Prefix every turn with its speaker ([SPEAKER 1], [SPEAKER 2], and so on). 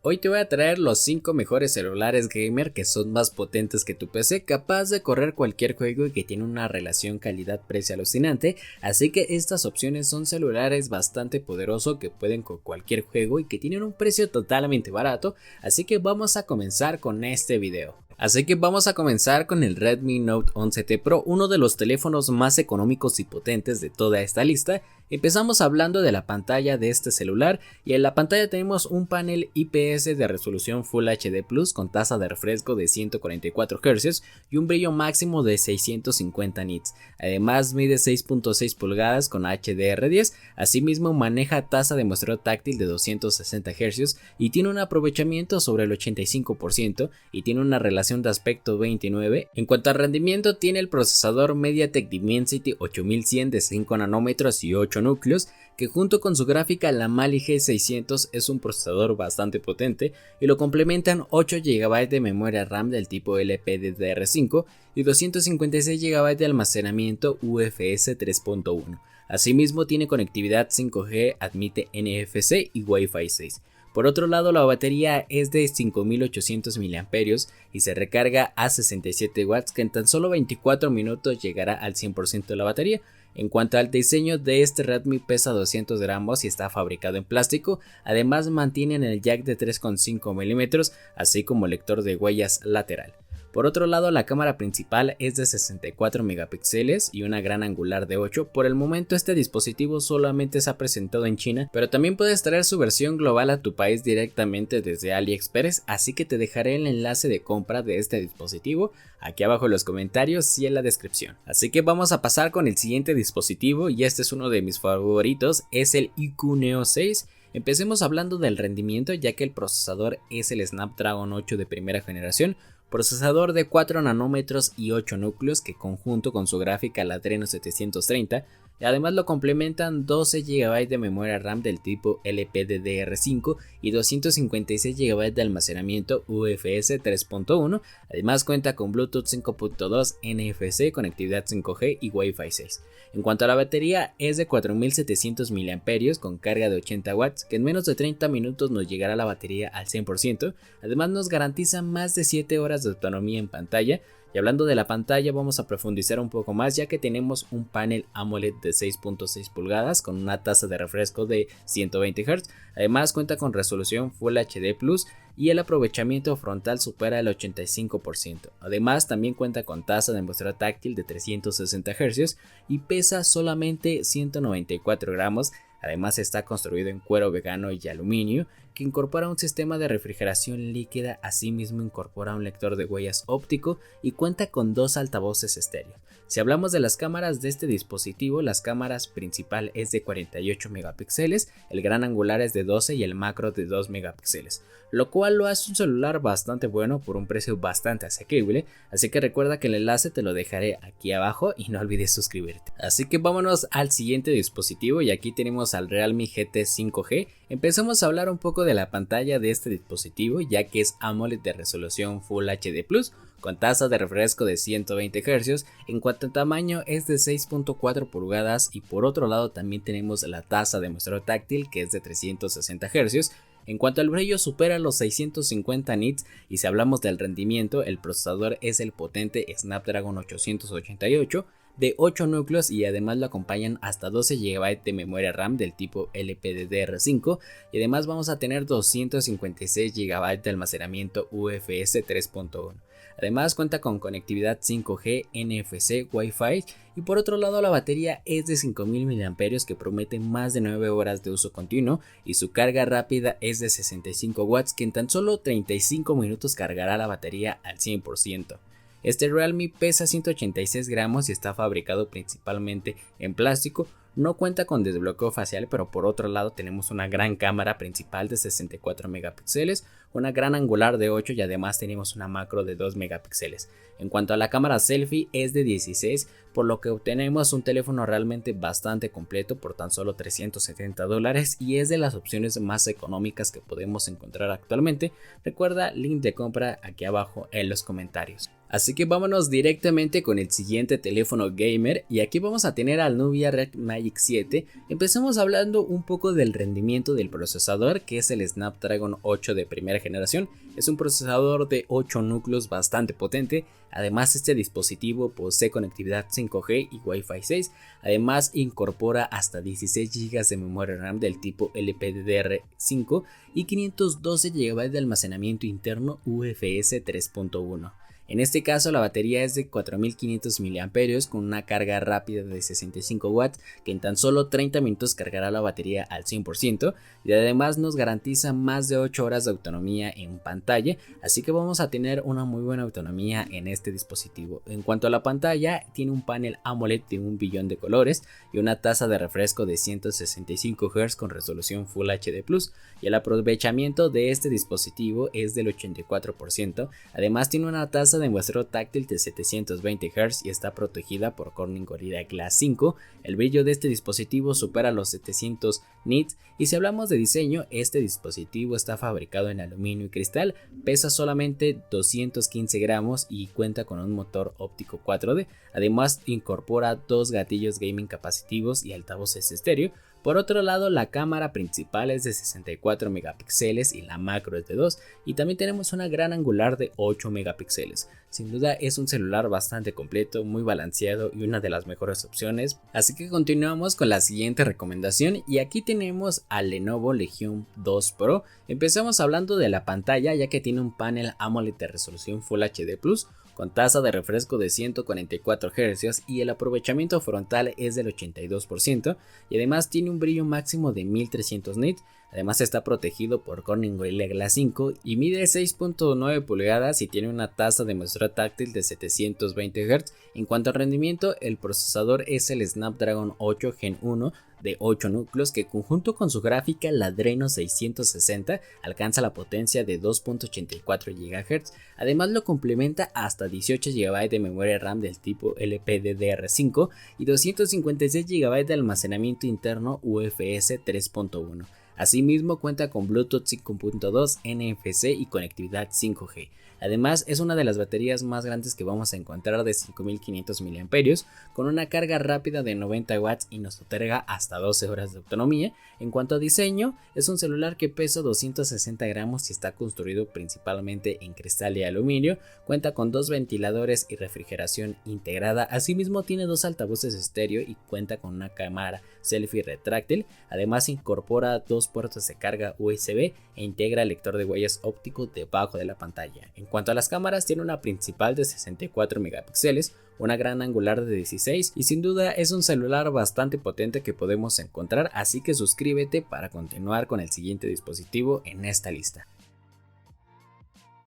[SPEAKER 1] Hoy te voy a traer los 5 mejores celulares gamer que son más potentes que tu PC, capaz de correr cualquier juego y que tiene una relación calidad-precio alucinante, así que estas opciones son celulares bastante poderosos que pueden con cualquier juego y que tienen un precio totalmente barato, así que vamos a comenzar con este video. Así que vamos a comenzar con el Redmi Note 11T Pro, uno de los teléfonos más económicos y potentes de toda esta lista. Empezamos hablando de la pantalla de este celular y en la pantalla tenemos un panel IPS de resolución Full HD Plus con tasa de refresco de 144 Hz y un brillo máximo de 650 nits. Además mide 6.6 pulgadas con HDR10, asimismo maneja tasa de muestreo táctil de 260 Hz y tiene un aprovechamiento sobre el 85% y tiene una relación de aspecto 29. En cuanto al rendimiento, tiene el procesador MediaTek Dimensity 8100 de 5 nanómetros y 8 núcleos, que junto con su gráfica la Mali G600 es un procesador bastante potente y lo complementan 8 GB de memoria RAM del tipo LPDDR5 y 256 GB de almacenamiento UFS 3.1. Asimismo tiene conectividad 5G, admite NFC y Wi-Fi 6. Por otro lado, la batería es de 5800 mAh y se recarga a 67 watts, que en tan solo 24 minutos llegará al 100% de la batería. En cuanto al diseño de este Redmi, pesa 200 gramos y está fabricado en plástico. Además mantienen el jack de 3.5 mm, así como lector de huellas lateral. Por otro lado, la cámara principal es de 64 megapíxeles y una gran angular de 8. Por el momento este dispositivo solamente se ha presentado en China, pero también puedes traer su versión global a tu país directamente desde AliExpress, así que te dejaré el enlace de compra de este dispositivo aquí abajo en los comentarios y en la descripción. Así que vamos a pasar con el siguiente dispositivo, y este es uno de mis favoritos, es el iQOO Neo 6. Empecemos hablando del rendimiento, ya que el procesador es el Snapdragon 8 de primera generación, procesador de 4 nanómetros y 8 núcleos que conjunto con su gráfica la Adreno 730 y además lo complementan 12 GB de memoria RAM del tipo LPDDR5 y 256 GB de almacenamiento UFS 3.1, además cuenta con Bluetooth 5.2, NFC, conectividad 5G y Wi-Fi 6. En cuanto a la batería, es de 4700 mAh con carga de 80 watts, que en menos de 30 minutos nos llegará la batería al 100%, además nos garantiza más de 7 horas de autonomía en pantalla. Y hablando de la pantalla, vamos a profundizar un poco más, ya que tenemos un panel AMOLED de 6.6 pulgadas con una tasa de refresco de 120 Hz. Además cuenta con resolución Full HD Plus y el aprovechamiento frontal supera el 85%. Además también cuenta con tasa de muestreo táctil de 360 Hz y pesa solamente 194 gramos. Además está construido en cuero vegano y aluminio, que incorpora un sistema de refrigeración líquida, asimismo incorpora un lector de huellas óptico y cuenta con 2 altavoces estéreo. Si hablamos de las cámaras de este dispositivo, la cámara principal es de 48 megapíxeles, el gran angular es de 12 y el macro de 2 megapíxeles, lo cual lo hace un celular bastante bueno por un precio bastante asequible, así que recuerda que el enlace te lo dejaré aquí abajo y no olvides suscribirte. Así que vámonos al siguiente dispositivo, y aquí tenemos al Realme GT 5G. Empezamos a hablar un poco de la pantalla de este dispositivo, ya que es AMOLED de resolución Full HD Plus con tasa de refresco de 120 Hz. En cuanto a tamaño, es de 6.4 pulgadas y por otro lado también tenemos la tasa de muestreo táctil, que es de 360 Hz. En cuanto al brillo, supera los 650 nits, y si hablamos del rendimiento, el procesador es el potente Snapdragon 888 de 8 núcleos y además lo acompañan hasta 12 GB de memoria RAM del tipo LPDDR5 y además vamos a tener 256 GB de almacenamiento UFS 3.1. Además cuenta con conectividad 5G, NFC, Wi-Fi, y por otro lado la batería es de 5000 mAh que promete más de 9 horas de uso continuo y su carga rápida es de 65 watts, que en tan solo 35 minutos cargará la batería al 100%. Este Realme pesa 186 gramos y está fabricado principalmente en plástico. No cuenta con desbloqueo facial, pero por otro lado tenemos una gran cámara principal de 64 megapíxeles, una gran angular de 8 y además tenemos una macro de 2 megapíxeles. En cuanto a la cámara selfie, es de 16, por lo que obtenemos un teléfono realmente bastante completo por tan solo $370 y es de las opciones más económicas que podemos encontrar actualmente. Recuerda, link de compra aquí abajo en los comentarios. Así que vámonos directamente con el siguiente teléfono gamer, y aquí vamos a tener al Nubia Red Magic 7. Empecemos hablando un poco del rendimiento del procesador, que es el Snapdragon 8 de primera generación. Es un procesador de 8 núcleos bastante potente. Además, este dispositivo posee conectividad 5G y Wi-Fi 6. Además, incorpora hasta 16 GB de memoria RAM del tipo LPDDR5 y 512 GB de almacenamiento interno UFS 3.1. En este caso la batería es de 4500 mAh con una carga rápida de 65 watts que en tan solo 30 minutos cargará la batería al 100%, y además nos garantiza más de 8 horas de autonomía en pantalla, así que vamos a tener una muy buena autonomía en este dispositivo. En cuanto a la pantalla, tiene un panel AMOLED de 1 billón de colores y una tasa de refresco de 165 Hz con resolución Full HD+, y el aprovechamiento de este dispositivo es del 84%. Además tiene una tasa de muestreo táctil de 720 Hz y está protegida por Corning Gorilla Glass 5. El brillo de este dispositivo supera los 700 nits, y si hablamos de diseño, este dispositivo está fabricado en aluminio y cristal, pesa solamente 215 gramos y cuenta con un motor óptico 4D. Además incorpora dos gatillos gaming capacitivos y altavoces estéreo. Por otro lado, la cámara principal es de 64 megapíxeles y la macro es de 2, y también tenemos una gran angular de 8 megapíxeles. Sin duda es un celular bastante completo, muy balanceado y una de las mejores opciones. Así que continuamos con la siguiente recomendación, y aquí tenemos al Lenovo Legion 2 Pro. Empezamos hablando de la pantalla, ya que tiene un panel AMOLED de resolución Full HD+, con tasa de refresco de 144 Hz y el aprovechamiento frontal es del 82%, y además tiene un brillo máximo de 1300 nits. Además está protegido por Corning Gorilla Glass 5 y mide 6.9 pulgadas y tiene una tasa de muestreo táctil de 720 Hz. En cuanto al rendimiento, el procesador es el Snapdragon 8 Gen 1 de 8 núcleos, que conjunto con su gráfica la Adreno 660 alcanza la potencia de 2.84 GHz. Además lo complementa hasta 18 GB de memoria RAM del tipo LPDDR5 y 256 GB de almacenamiento interno UFS 3.1. Asimismo cuenta con Bluetooth 5.2, NFC y conectividad 5G. Además es una de las baterías más grandes que vamos a encontrar, de 5500 mAh, con una carga rápida de 90 watts y nos otorga hasta 12 horas de autonomía. En cuanto a diseño, es un celular que pesa 260 gramos y está construido principalmente en cristal y aluminio. Cuenta con dos ventiladores y refrigeración integrada. Asimismo tiene dos altavoces estéreo y cuenta con una cámara selfie retráctil. Además incorpora dos puertos de carga USB e integra lector de huellas óptico debajo de la pantalla. En cuanto a las cámaras, tiene una principal de 64 megapíxeles, una gran angular de 16, y sin duda es un celular bastante potente que podemos encontrar, así que suscríbete para continuar con el siguiente dispositivo en esta lista.